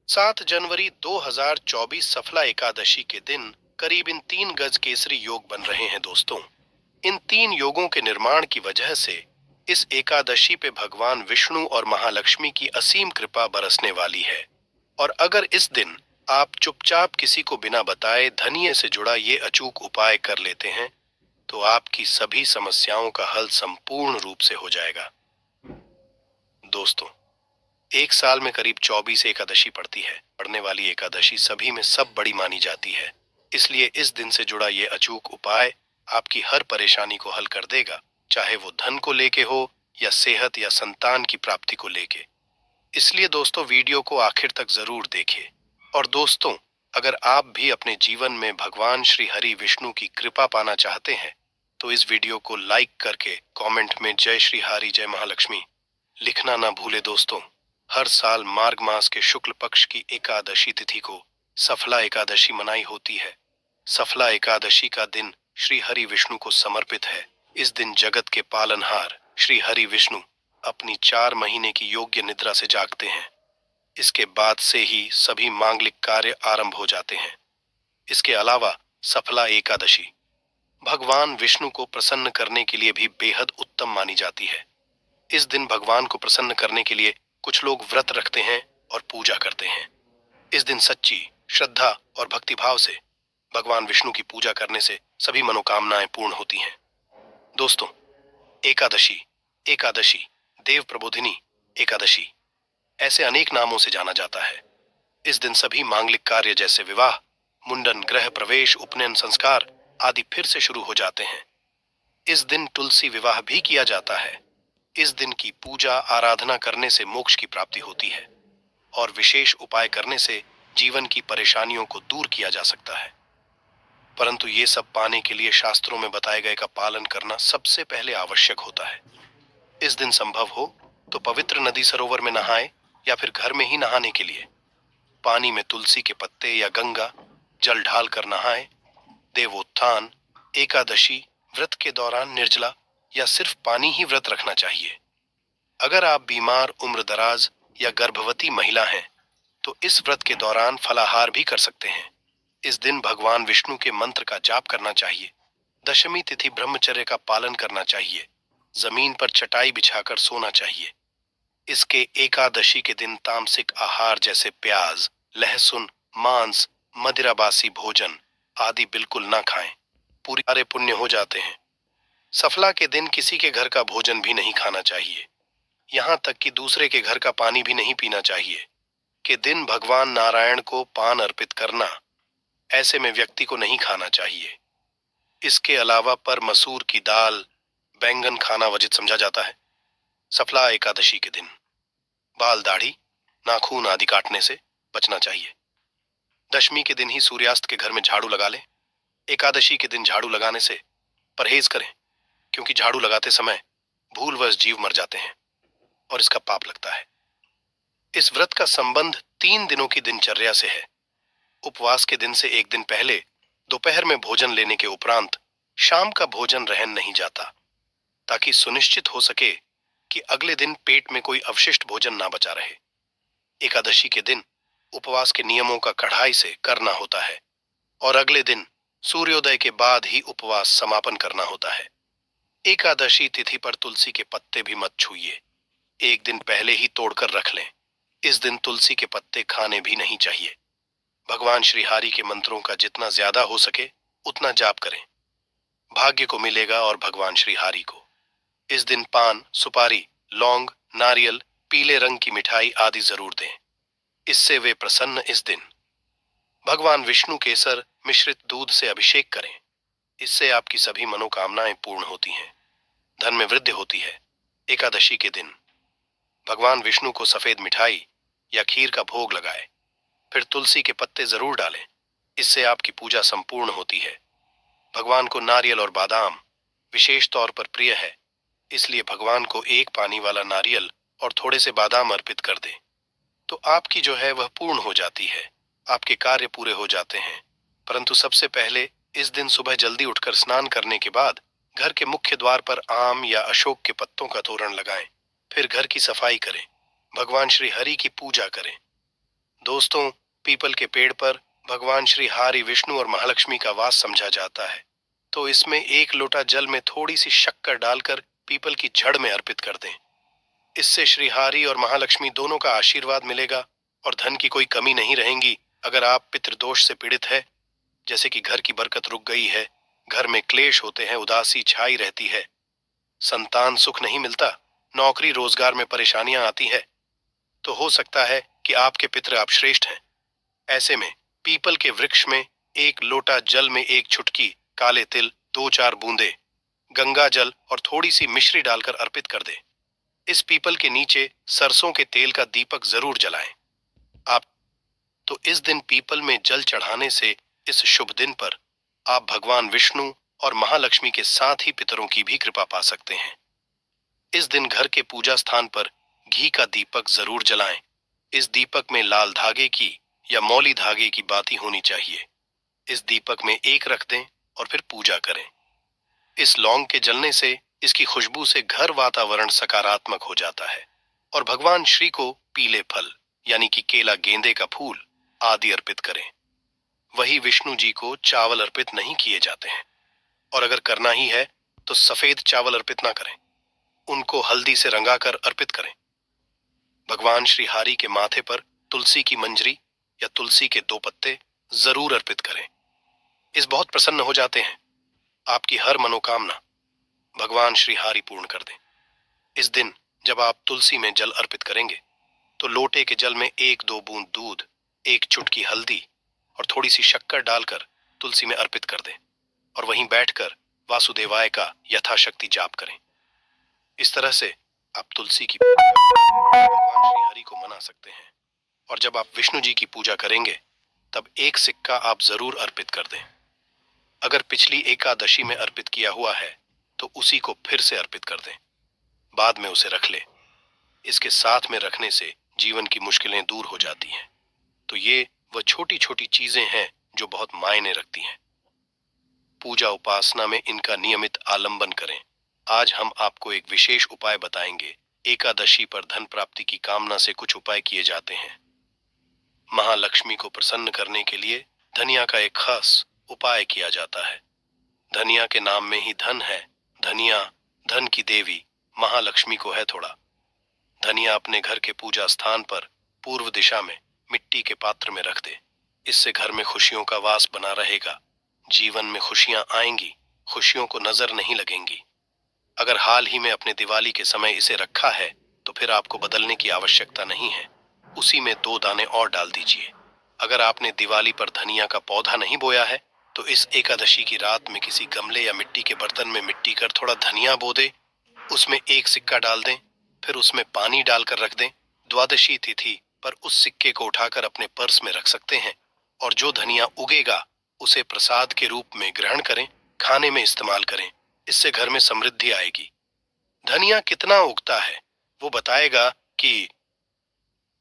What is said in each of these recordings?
7 जनवरी 2024 सफला एकादशी के दिन करीब इन 3 गज केसरी योग बन रहे हैं दोस्तों। इन 3 योगों के निर्माण की वजह से इस एकादशी पे भगवान विष्णु और महालक्ष्मी की असीम कृपा बरसने वाली है। और अगर इस दिन आप चुपचाप किसी को बिना बताए धनिये से जुड़ा ये अचूक उपाय कर लेते हैं तो आपकी सभी समस्याओं का हल संपूर्ण रूप से हो जाएगा। दोस्तों, एक साल में करीब 24 एकादशी पड़ती है। पड़ने वाली एकादशी सभी में सब बड़ी मानी जाती है। इसलिए इस दिन से जुड़ा ये अचूक उपाय आपकी हर परेशानी को हल कर देगा, चाहे वो धन को लेके हो या सेहत या संतान की प्राप्ति को लेके। इसलिए दोस्तों, वीडियो को आखिर तक जरूर देखें। और दोस्तों, अगर आप भी अपने जीवन में भगवान श्री हरि विष्णु की कृपा पाना चाहते हैं तो इस वीडियो को लाइक करके कमेंट में जय श्री हरि जय महालक्ष्मी लिखना ना भूले दोस्तों। हर साल मार्ग मास के शुक्ल पक्ष की एकादशी तिथि को सफला एकादशी मनाई होती है। सफला एकादशी का दिन श्री हरि विष्णु को समर्पित है। इस दिन जगत के पालनहार श्री हरि विष्णु अपनी 4 महीने की योग्य निद्रा से जागते हैं। इसके बाद से ही सभी मांगलिक कार्य आरंभ हो जाते हैं। इसके अलावा सफला एकादशी भगवान विष्णु को प्रसन्न करने के लिए भी बेहद उत्तम मानी जाती है। इस दिन भगवान को प्रसन्न करने के लिए कुछ लोग व्रत रखते हैं और पूजा करते हैं। इस दिन सच्ची श्रद्धा और भक्तिभाव से भगवान विष्णु की पूजा करने से सभी मनोकामनाएं पूर्ण होती हैं। दोस्तों, एकादशी एकादशी देव प्रबोधिनी एकादशी ऐसे अनेक नामों से जाना जाता है। इस दिन सभी मांगलिक कार्य जैसे विवाह, मुंडन, गृह प्रवेश, उपनयन संस्कार आदि फिर से शुरू हो जाते हैं। इस दिन तुलसी विवाह भी किया जाता है। इस दिन की पूजा आराधना करने से मोक्ष की प्राप्ति होती है और विशेष उपाय करने से जीवन की परेशानियों को दूर किया जा सकता है। परंतु ये सब पाने के लिए शास्त्रों में बताए गए का पालन करना सबसे पहले आवश्यक होता है। इस दिन संभव हो तो पवित्र नदी सरोवर में नहाएं या फिर घर में ही नहाने के लिए पानी में तुलसी के पत्ते या गंगा जल ढाल कर नहाएं। देवोत्थान एकादशी व्रत के दौरान निर्जला या सिर्फ पानी ही व्रत रखना चाहिए। अगर आप बीमार, उम्र दराज या गर्भवती महिला हैं तो इस व्रत के दौरान फलाहार भी कर सकते हैं। इस दिन भगवान विष्णु के मंत्र का जाप करना चाहिए। दशमी तिथि ब्रह्मचर्य का पालन करना चाहिए। जमीन पर चटाई बिछाकर सोना चाहिए। इसके एकादशी के दिन तामसिक आहार जैसे प्याज, लहसुन, मांस, मदिराबासी भोजन आदि बिल्कुल ना खाएं। पूरे सारे पुण्य हो जाते हैं। सफला के दिन किसी के घर का भोजन भी नहीं खाना चाहिए। यहाँ तक कि दूसरे के घर का पानी भी नहीं पीना चाहिए। के दिन भगवान नारायण को पान अर्पित करना, ऐसे में व्यक्ति को नहीं खाना चाहिए। इसके अलावा पर मसूर की दाल, बैंगन खाना वर्जित समझा जाता है। सफला एकादशी के दिन बाल, दाढ़ी, नाखून आदि काटने से बचना चाहिए। दशमी के दिन ही सूर्यास्त के घर में झाड़ू लगा लें। एकादशी के दिन झाड़ू लगाने से परहेज करें, क्योंकि झाड़ू लगाते समय भूलवश जीव मर जाते हैं और इसका पाप लगता है। इस व्रत का संबंध 3 दिनों की दिनचर्या से है। उपवास के दिन से एक दिन पहले दोपहर में भोजन लेने के उपरांत शाम का भोजन रहन नहीं जाता, ताकि सुनिश्चित हो सके कि अगले दिन पेट में कोई अवशिष्ट भोजन ना बचा रहे। एकादशी के दिन उपवास के नियमों का कड़ाई से करना होता है और अगले दिन सूर्योदय के बाद ही उपवास समापन करना होता है। एकादशी तिथि पर तुलसी के पत्ते भी मत छूइए। एक दिन पहले ही तोड़कर रख लें। इस दिन तुलसी के पत्ते खाने भी नहीं चाहिए। भगवान श्री हरि के मंत्रों का जितना ज्यादा हो सके उतना जाप करें। भाग्य को मिलेगा और भगवान श्री हरि को। इस दिन पान, सुपारी, लौंग, नारियल, पीले रंग की मिठाई आदि जरूर दें। इससे वे प्रसन्न। इस दिन भगवान विष्णु केसर मिश्रित दूध से अभिषेक करें। इससे आपकी सभी मनोकामनाएं पूर्ण होती हैं। धन में वृद्धि होती है। एकादशी के दिन भगवान विष्णु को सफेद मिठाई या खीर का भोग लगाएं। फिर तुलसी के पत्ते जरूर डालें। इससे आपकी पूजा संपूर्ण होती है। भगवान को नारियल और बादाम विशेष तौर पर प्रिय है, इसलिए भगवान को एक पानी वाला नारियल और थोड़े से बादाम अर्पित कर दें तो आपकी जो है वह पूर्ण हो जाती है। आपके कार्य पूरे हो जाते हैं। परंतु सबसे पहले इस दिन सुबह जल्दी उठकर स्नान करने के बाद घर के मुख्य द्वार पर आम या अशोक के पत्तों का तोरण लगाएं। फिर घर की सफाई करें। भगवान श्री हरि की पूजा करें। दोस्तों, पीपल के पेड़ पर भगवान श्री हरि विष्णु और महालक्ष्मी का वास समझा जाता है। तो इसमें एक लोटा जल में थोड़ी सी शक्कर डालकर पीपल की जड़ में अर्पित कर दें। इससे श्री हरि और महालक्ष्मी दोनों का आशीर्वाद मिलेगा और धन की कोई कमी नहीं रहेगी। अगर आप पितृदोष से पीड़ित है, जैसे कि घर की बरकत रुक गई है, घर में क्लेश होते हैं, उदासी छाई रहती है, संतान सुख नहीं मिलता, नौकरी रोजगार में परेशानियां आती है, तो हो सकता है कि आपके पितृ आप श्रेष्ठ हैं। ऐसे में पीपल के वृक्ष में एक लोटा जल में एक चुटकी काले तिल, 2-4 बूंदे गंगा जल और थोड़ी सी मिश्री डालकर अर्पित कर दे। इस पीपल के नीचे सरसों के तेल का दीपक जरूर जलाएं। आप तो इस दिन पीपल में जल चढ़ाने से इस शुभ दिन पर आप भगवान विष्णु और महालक्ष्मी के साथ ही पितरों की भी कृपा पा सकते हैं। इस दिन घर के पूजा स्थान पर घी का दीपक जरूर जलाएं। इस दीपक में लाल धागे की या मौली धागे की बाती होनी चाहिए। इस दीपक में एक रख दें और फिर पूजा करें। इस लौंग के जलने से, इसकी खुशबू से घर वातावरण सकारात्मक हो जाता है। और भगवान श्री को पीले फल यानी कि केला, गेंदे का फूल आदि अर्पित करें। वही विष्णु जी को चावल अर्पित नहीं किए जाते हैं, और अगर करना ही है तो सफेद चावल अर्पित ना करें, उनको हल्दी से रंगाकर अर्पित करें। भगवान श्री हरि के माथे पर तुलसी की मंजरी या तुलसी के 2 पत्ते जरूर अर्पित करें। इस बहुत प्रसन्न हो जाते हैं। आपकी हर मनोकामना भगवान श्री हरि पूर्ण कर दें। इस दिन जब आप तुलसी में जल अर्पित करेंगे तो लोटे के जल में 1-2 बूंद दूध, एक चुटकी हल्दी और थोड़ी सी शक्कर डालकर तुलसी में अर्पित कर दें और वहीं बैठकर वासुदेवाय का यथाशक्ति जाप करें। इस तरह से आप तुलसी की पूजा करके भगवान श्री हरि को मना सकते हैं। और जब आप विष्णु जी की पूजा करेंगे तब एक सिक्का आप जरूर अर्पित कर दें। अगर पिछली एकादशी में अर्पित किया हुआ है तो उसी को फिर से अर्पित कर दें, बाद में उसे रख ले। इसके साथ में रखने से जीवन की मुश्किलें दूर हो जाती हैं। तो ये वह छोटी छोटी चीजें हैं जो बहुत मायने रखती हैं। पूजा उपासना में इनका नियमित आलंबन करें। आज हम आपको एक विशेष उपाय बताएंगे। एकादशी पर धन प्राप्ति की कामना से कुछ उपाय किए जाते हैं। महालक्ष्मी को प्रसन्न करने के लिए धनिया का एक खास उपाय किया जाता है। धनिया के नाम में ही धन है। धनिया धन की देवी महालक्ष्मी को है थोड़ा। धनिया अपने घर के पूजा स्थान पर पूर्व दिशा में मिट्टी के पात्र में रख दे। इससे घर में खुशियों का वास बना रहेगा। जीवन में खुशियां आएंगी, खुशियों को नजर नहीं लगेंगी। अगर हाल ही में अपने दिवाली के समय इसे रखा है तो फिर आपको बदलने की आवश्यकता नहीं है। उसी में 2 दाने और डाल दीजिए। अगर आपने दिवाली पर धनिया का पौधा नहीं बोया है तो इस एकादशी की रात में किसी गमले या मिट्टी के बर्तन में मिट्टी कर थोड़ा धनिया बो दे, उसमें एक सिक्का डाल दें, फिर उसमें पानी डालकर रख दें। द्वादशी तिथि पर उस सिक्के को उठाकर अपने पर्स में रख सकते हैं और जो धनिया उगेगा उसे प्रसाद के रूप में ग्रहण करें, खाने में इस्तेमाल करें। इससे घर में समृद्धि आएगी। धनिया कितना उगता है वो बताएगा कि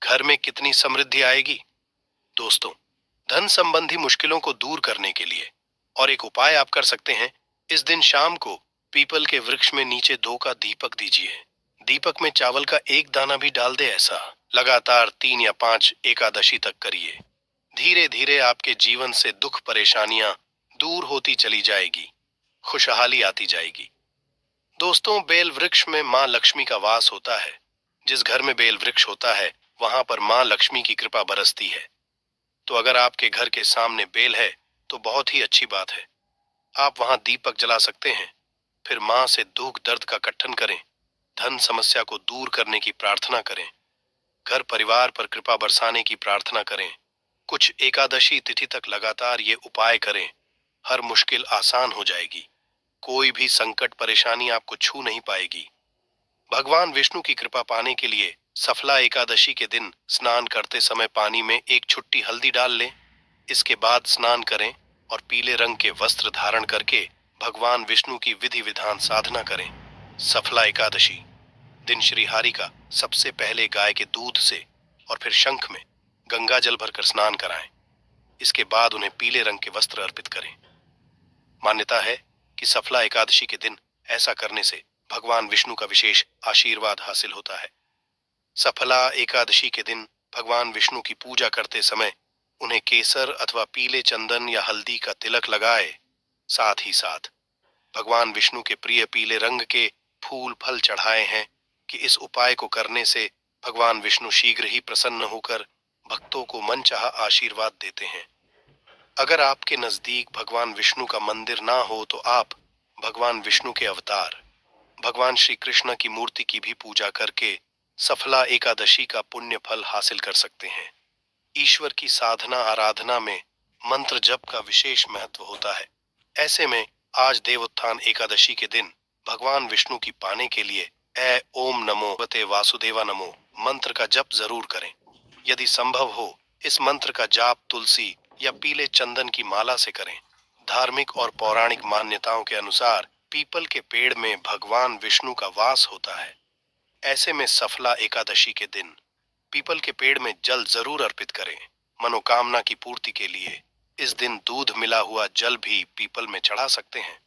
घर में कितनी समृद्धि आएगी। दोस्तों, धन संबंधी मुश्किलों को दूर करने के लिए और एक उपाय आप कर सकते हैं। इस दिन शाम को पीपल के वृक्ष में नीचे 2 का दीपक दीजिए। दीपक में चावल का एक दाना भी डाल दे। ऐसा लगातार 3 या 5 एकादशी तक करिए। धीरे धीरे आपके जीवन से दुख परेशानियां दूर होती चली जाएगी, खुशहाली आती जाएगी। दोस्तों, बेल वृक्ष में माँ लक्ष्मी का वास होता है। जिस घर में बेल वृक्ष होता है वहां पर माँ लक्ष्मी की कृपा बरसती है। तो अगर आपके घर के सामने बेल है तो बहुत ही अच्छी बात है। आप वहां दीपक जला सकते हैं। फिर माँ से दुख दर्द का कट्ठन करें, धन समस्या को दूर करने की प्रार्थना करें, घर परिवार पर कृपा बरसाने की प्रार्थना करें। कुछ एकादशी तिथि तक लगातार ये उपाय करें। हर मुश्किल आसान हो जाएगी। कोई भी संकट परेशानी आपको छू नहीं पाएगी। भगवान विष्णु की कृपा पाने के लिए सफला एकादशी के दिन स्नान करते समय पानी में एक छुट्टी हल्दी डाल लें। इसके बाद स्नान करें और पीले रंग के वस्त्र धारण करके भगवान विष्णु की विधि विधान साधना करें। सफला एकादशी दिन श्री हरि का सबसे पहले गाय के दूध से और फिर शंख में गंगा जल भरकर स्नान कराएं। इसके बाद उन्हें पीले रंग के वस्त्र अर्पित करें। मान्यता है कि सफला एकादशी के दिन ऐसा करने से भगवान विष्णु का विशेष आशीर्वाद हासिल होता है। सफला एकादशी के दिन भगवान विष्णु की पूजा करते समय उन्हें केसर अथवा पीले चंदन या हल्दी का तिलक लगाए। साथ ही साथ भगवान विष्णु के प्रिय पीले रंग के फूल फल चढ़ाए हैं कि इस उपाय को करने से भगवान विष्णु शीघ्र ही प्रसन्न होकर भक्तों को मनचाहा आशीर्वाद देते हैं। अगर आपके नजदीक भगवान विष्णु का मंदिर ना हो तो आप भगवान विष्णु के अवतार भगवान श्री कृष्ण की मूर्ति की भी पूजा करके सफला एकादशी का पुण्य फल हासिल कर सकते हैं। ईश्वर की साधना आराधना में मंत्र जप का विशेष महत्व होता है। ऐसे में आज देवोत्थान एकादशी के दिन भगवान विष्णु की पाने के लिए ए ओम नमो भगवते वासुदेवा नमो मंत्र का जप जरूर करें। यदि संभव हो इस मंत्र का जाप तुलसी या पीले चंदन की माला से करें। धार्मिक और पौराणिक मान्यताओं के अनुसार पीपल के पेड़ में भगवान विष्णु का वास होता है। ऐसे में सफला एकादशी के दिन पीपल के पेड़ में जल जरूर अर्पित करें। मनोकामना की पूर्ति के लिए इस दिन दूध मिला हुआ जल भी पीपल में चढ़ा सकते हैं।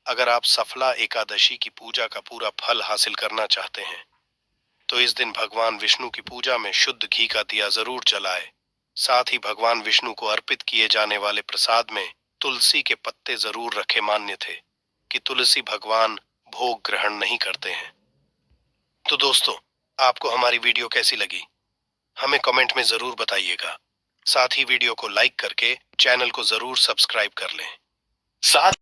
अगर आप सफला एकादशी की पूजा का पूरा फल हासिल करना चाहते हैं तो इस दिन भगवान विष्णु की पूजा में शुद्ध घी का दिया जरूर जलाए। साथ ही भगवान विष्णु को अर्पित किए जाने वाले प्रसाद में तुलसी के पत्ते जरूर रखे। मान्य थे कि तुलसी भगवान भोग ग्रहण नहीं करते हैं। तो दोस्तों, आपको हमारी वीडियो कैसी लगी हमें कमेंट में जरूर बताइएगा। साथ ही वीडियो को लाइक करके चैनल को जरूर सब्सक्राइब कर लें। साथ